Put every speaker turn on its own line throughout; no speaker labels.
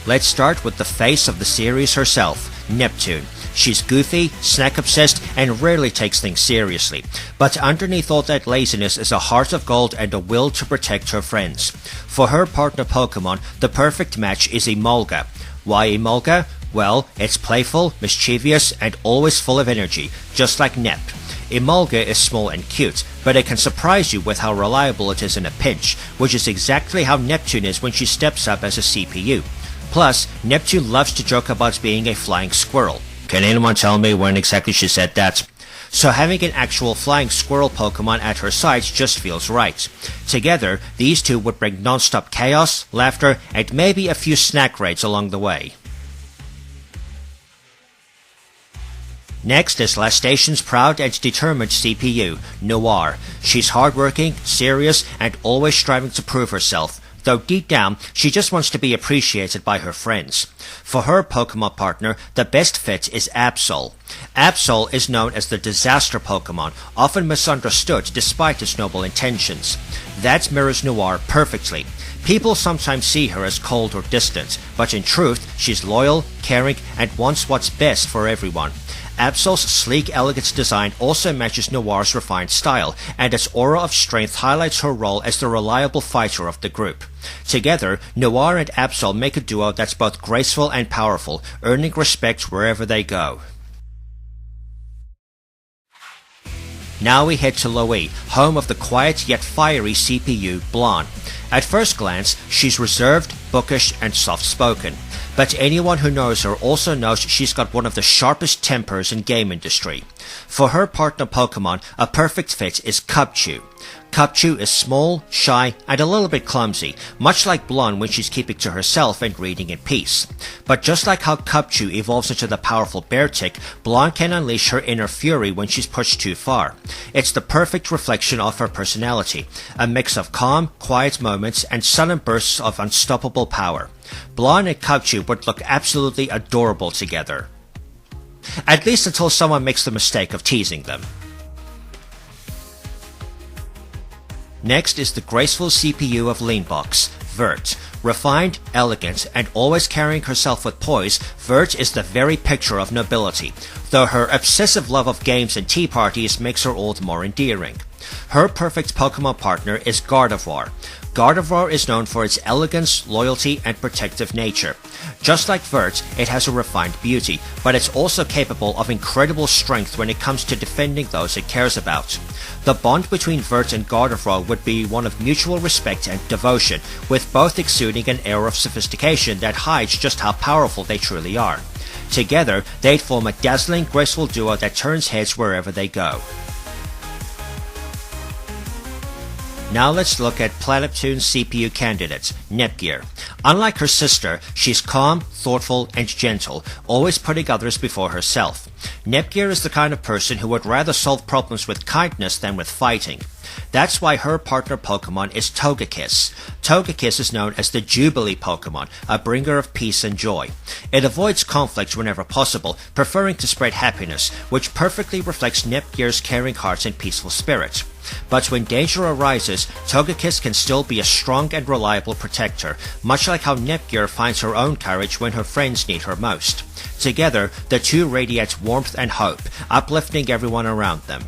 Let's start with the face of the series herself, Neptune. She's goofy, snack-obsessed, and rarely takes things seriously. But underneath all that laziness is a heart of gold and a will to protect her friends. For her partner Pokémon, the perfect match is Emolga. Why Emolga? Well, it's playful, mischievous, and always full of energy, just like Nep. Emolga is small and cute, but it can surprise you with how reliable it is in a pinch, which is exactly how Neptune is when she steps up as a CPU. Plus, Neptune loves to joke about being a flying squirrel. Can anyone tell me when exactly she said that? So having an actual flying squirrel Pokémon at her side just feels right. Together, these two would bring non-stop chaos, laughter, and maybe a few snack raids along the way. Next is Lastation's proud and determined CPU, Noir. She's hardworking, serious, and always striving to prove herself, though deep down, she just wants to be appreciated by her friends. For her Pokémon partner, the best fit is Absol. Absol is known as the disaster Pokémon, often misunderstood despite its noble intentions. That mirrors Noir perfectly. People sometimes see her as cold or distant, but in truth, she's loyal, caring, and wants what's best for everyone. Absol's sleek, elegant design also matches Noir's refined style, and its aura of strength highlights her role as the reliable fighter of the group. Together, Noir and Absol make a duo that's both graceful and powerful, earning respect wherever they go. Now we head to Loe, home of the quiet yet fiery CPU, Blanc. At first glance, she's reserved, bookish, and soft-spoken. But anyone who knows her also knows she's got one of the sharpest tempers in game industry. For her partner Pokémon, a perfect fit is Cubchoo. Cubchoo is small, shy, and a little bit clumsy, much like Blanc when she's keeping to herself and reading in peace. But just like how Cubchoo evolves into the powerful Beartic, Blanc can unleash her inner fury when she's pushed too far. It's the perfect reflection of her personality, a mix of calm, quiet moments and sudden bursts of unstoppable power. Blanc and Cubchoo would look absolutely adorable together. At least until someone makes the mistake of teasing them. Next is the graceful CPU of Leanbox, Vert. Refined, elegant, and always carrying herself with poise, Vert is the very picture of nobility, though her obsessive love of games and tea parties makes her all the more endearing. Her perfect Pokémon partner is Gardevoir. Gardevoir is known for its elegance, loyalty, and protective nature. Just like Vert, it has a refined beauty, but it's also capable of incredible strength when it comes to defending those it cares about. The bond between Vert and Gardevoir would be one of mutual respect and devotion, with both exuding an air of sophistication that hides just how powerful they truly are. Together, they'd form a dazzling, graceful duo that turns heads wherever they go. Now let's look at Planeptune's CPU candidate, Nepgear. Unlike her sister, she's calm, thoughtful, and gentle, always putting others before herself. Nepgear is the kind of person who would rather solve problems with kindness than with fighting. That's why her partner Pokémon is Togekiss. Togekiss is known as the Jubilee Pokémon, a bringer of peace and joy. It avoids conflict whenever possible, preferring to spread happiness, which perfectly reflects Nepgear's caring heart and peaceful spirit. But when danger arises, Togekiss can still be a strong and reliable protector, much like how Nepgear finds her own courage when her friends need her most. Together, the two radiate warmth and hope, uplifting everyone around them.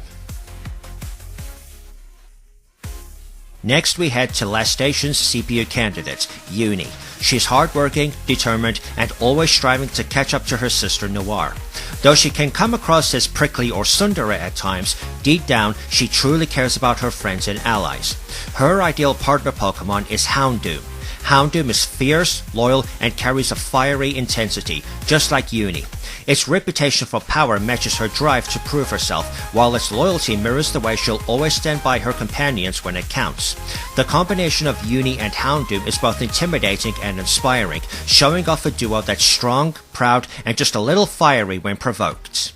Next we head to Lastation's CPU candidate, Uni. She's hardworking, determined, and always striving to catch up to her sister Noir. Though she can come across as prickly or tsundere at times, deep down she truly cares about her friends and allies. Her ideal partner Pokémon is Houndoom. Houndoom is fierce, loyal, and carries a fiery intensity, just like Uni. Its reputation for power matches her drive to prove herself, while its loyalty mirrors the way she'll always stand by her companions when it counts. The combination of Uni and Houndoom is both intimidating and inspiring, showing off a duo that's strong, proud, and just a little fiery when provoked.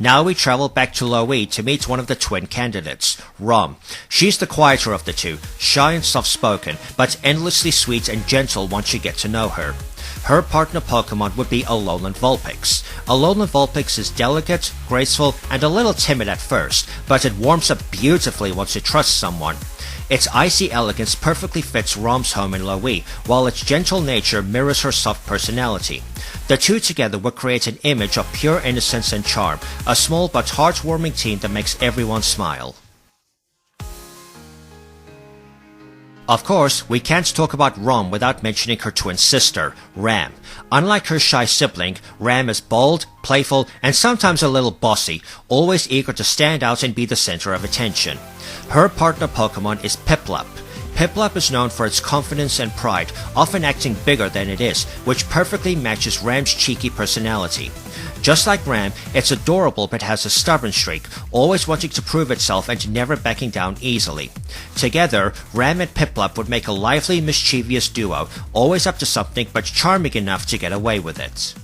Now we travel back to Loe to meet one of the twin candidates, Rom. She's the quieter of the two, shy and soft-spoken, but endlessly sweet and gentle once you get to know her. Her partner Pokémon would be Alolan Vulpix. Alolan Vulpix is delicate, graceful, and a little timid at first, but it warms up beautifully once it trusts someone. Its icy elegance perfectly fits Rom's home in Lowee, while its gentle nature mirrors her soft personality. The two together would create an image of pure innocence and charm, a small but heartwarming teen that makes everyone smile. Of course, we can't talk about Rom without mentioning her twin sister, Ram. Unlike her shy sibling, Ram is bold, playful, and sometimes a little bossy, always eager to stand out and be the center of attention. Her partner Pokémon is Piplup. Piplup is known for its confidence and pride, often acting bigger than it is, which perfectly matches Ram's cheeky personality. Just like Ram, it's adorable but has a stubborn streak, always wanting to prove itself and never backing down easily. Together, Ram and Piplup would make a lively, mischievous duo, always up to something but charming enough to get away with it.